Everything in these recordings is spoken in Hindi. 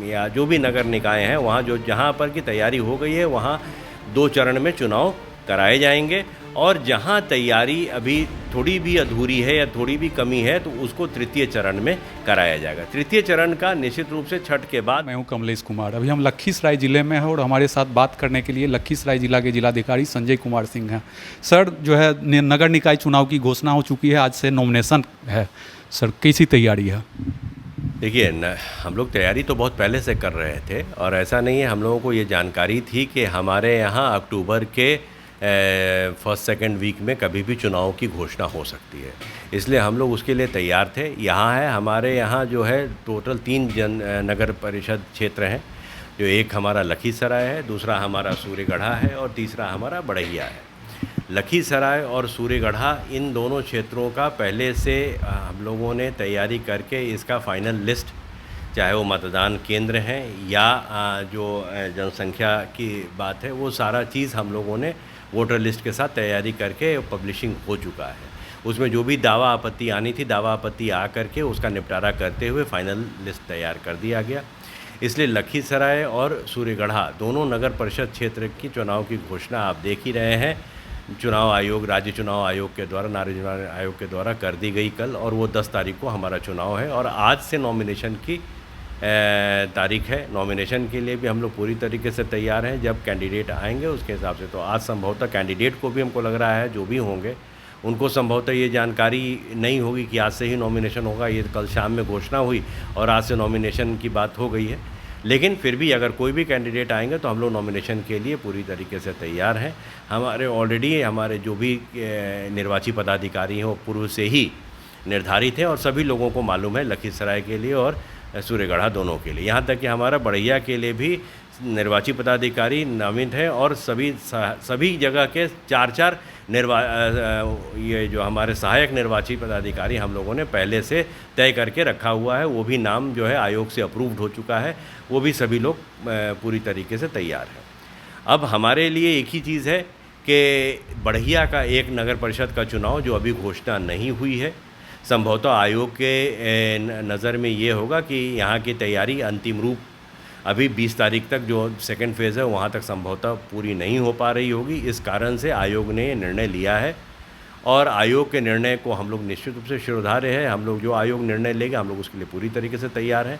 या जो भी नगर निकाय हैं वहाँ जहाँ पर की तैयारी हो गई है वहाँ 2 चरण में चुनाव कराए जाएंगे, और जहाँ तैयारी अभी थोड़ी भी अधूरी है या थोड़ी भी कमी है तो उसको तृतीय चरण में कराया जाएगा। तृतीय चरण का निश्चित रूप से छठ के बाद। मैं हूं कमलेश कुमार। अभी हम लखीसराय ज़िले में हैं और हमारे साथ बात करने के लिए लखीसराय जिला के जिलाधिकारी संजय कुमार सिंह हैं। सर, जो है नगर निकाय चुनाव की घोषणा हो चुकी है, आज से नॉमिनेशन है। सर, कैसी तैयारी है? देखिए, हम लोग तैयारी तो बहुत पहले से कर रहे थे, और ऐसा नहीं है, हम लोगों को ये जानकारी थी कि हमारे यहाँ अक्टूबर के फर्स्ट सेकंड वीक में कभी भी चुनाव की घोषणा हो सकती है, इसलिए हम लोग उसके लिए तैयार थे। यहाँ है हमारे यहाँ जो है टोटल 3 नगर परिषद क्षेत्र हैं, जो एक हमारा लखीसराय है, दूसरा हमारा सूर्यगढ़ा है और तीसरा हमारा बड़हिया है। लखीसराय और सूर्यगढ़ा इन दोनों क्षेत्रों का पहले से हम लोगों ने तैयारी करके इसका फाइनल लिस्ट, चाहे वो मतदान केंद्र हैं या जो जनसंख्या की बात है, वो सारा चीज़ हम लोगों ने वोटर लिस्ट के साथ तैयारी करके पब्लिशिंग हो चुका है। उसमें जो भी दावा आपत्ति आनी थी, दावा आपत्ति आ करके उसका निपटारा करते हुए फाइनल लिस्ट तैयार कर दिया गया। इसलिए लखीसराय और सूर्यगढ़ा दोनों नगर परिषद क्षेत्र की चुनाव की घोषणा आप देख ही रहे हैं। चुनाव आयोग, राज्य चुनाव आयोग के द्वारा, नागरिक चुनाव आयोग के द्वारा कर दी गई कल, और वो 10 तारीख को हमारा चुनाव है। और आज से नॉमिनेशन की तारीख है। नॉमिनेशन के लिए भी हम लोग पूरी तरीके से तैयार हैं। जब कैंडिडेट आएंगे उसके हिसाब से, तो आज संभवतः कैंडिडेट को भी हमको लग रहा है, जो भी होंगे उनको संभवतः ये जानकारी नहीं होगी कि आज से ही नॉमिनेशन होगा। ये कल शाम में घोषणा हुई और आज से नॉमिनेशन की बात हो गई है, लेकिन फिर भी अगर कोई भी कैंडिडेट आएंगे तो हम लोग नॉमिनेशन के लिए पूरी तरीके से तैयार हैं। हमारे ऑलरेडी हमारे जो भी निर्वाची पदाधिकारी हैं वो पूर्व से ही निर्धारित हैं, और सभी लोगों को मालूम है, लखीसराय के लिए और सूर्यगढ़ा दोनों के लिए। यहाँ तक कि हमारा बड़हिया के लिए भी निर्वाची पदाधिकारी नामित है, और सभी जगह के 4-4 ये जो हमारे सहायक निर्वाची पदाधिकारी हम लोगों ने पहले से तय करके रखा हुआ है। वो भी नाम जो है आयोग से अप्रूव्ड हो चुका है, वो भी सभी लोग पूरी तरीके से तैयार हैं। अब हमारे लिए एक ही चीज़ है कि बड़हिया का एक नगर परिषद का चुनाव जो अभी घोषणा नहीं हुई है, संभवतः आयोग के नज़र में ये होगा कि यहाँ की तैयारी अंतिम रूप अभी 20 तारीख तक जो सेकंड फेज़ है वहाँ तक संभवतः पूरी नहीं हो पा रही होगी। इस कारण से आयोग ने निर्णय लिया है, और आयोग के निर्णय को हम लोग निश्चित रूप से शिरोधार्य है। हम लोग जो आयोग निर्णय लेगा हम लोग उसके लिए पूरी तरीके से तैयार हैं।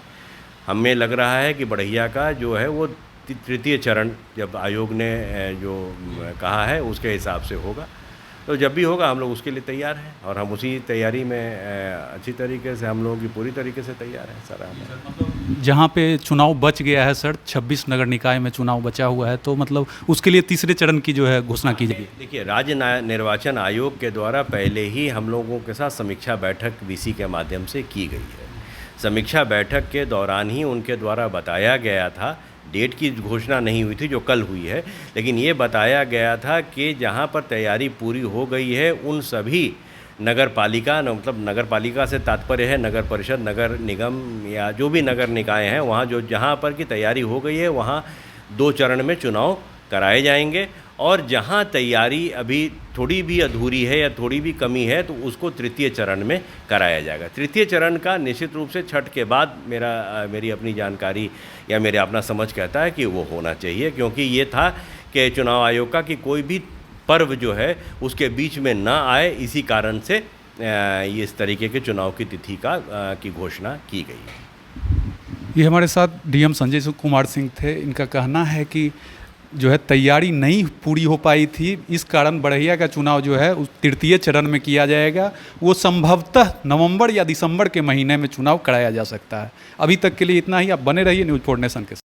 हमें लग रहा है कि बड़हिया का जो है वो तृतीय चरण, जब आयोग ने जो कहा है उसके हिसाब से होगा, तो जब भी होगा हम लोग उसके लिए तैयार हैं, और हम उसी तैयारी में अच्छी तरीके से हम लोगों की पूरी तरीके से तैयार हैं। सारा मतलब जहाँ पे चुनाव बच गया है सर, 26 नगर निकाय में चुनाव बचा हुआ है, तो मतलब उसके लिए तीसरे चरण की जो है घोषणा की जाएगी। देखिए, राज्य निर्वाचन आयोग के द्वारा पहले ही हम लोगों के साथ समीक्षा बैठक वीसी के माध्यम से की गई है। समीक्षा बैठक के दौरान ही उनके द्वारा बताया गया था, डेट की घोषणा नहीं हुई थी जो कल हुई है, लेकिन ये बताया गया था कि जहाँ पर तैयारी पूरी हो गई है उन सभी नगर पालिका, मतलब नगर पालिका से तात्पर्य है नगर परिषद, नगर निगम या जो भी नगर निकाय हैं, वहाँ जहाँ पर की तैयारी हो गई है वहाँ 2 चरण में चुनाव कराए जाएंगे, और जहाँ तैयारी अभी थोड़ी भी अधूरी है या थोड़ी भी कमी है तो उसको तृतीय चरण में कराया जाएगा। तृतीय चरण का निश्चित रूप से छठ के बाद मेरी अपनी जानकारी या मेरा अपना समझ कहता है कि वो होना चाहिए, क्योंकि ये था कि चुनाव आयोग का कि कोई भी पर्व जो है उसके बीच में ना आए, इसी कारण से ये इस तरीके के चुनाव की तिथि की घोषणा की गई। ये हमारे साथ डीएम संजय कुमार सिंह थे। इनका कहना है कि जो है तैयारी नहीं पूरी हो पाई थी, इस कारण बड़हिया का चुनाव जो है उस तृतीय चरण में किया जाएगा। वो संभवतः नवंबर या दिसंबर के महीने में चुनाव कराया जा सकता है। अभी तक के लिए इतना ही। आप बने रहिए न्यूज़ 4 नेशन के साथ।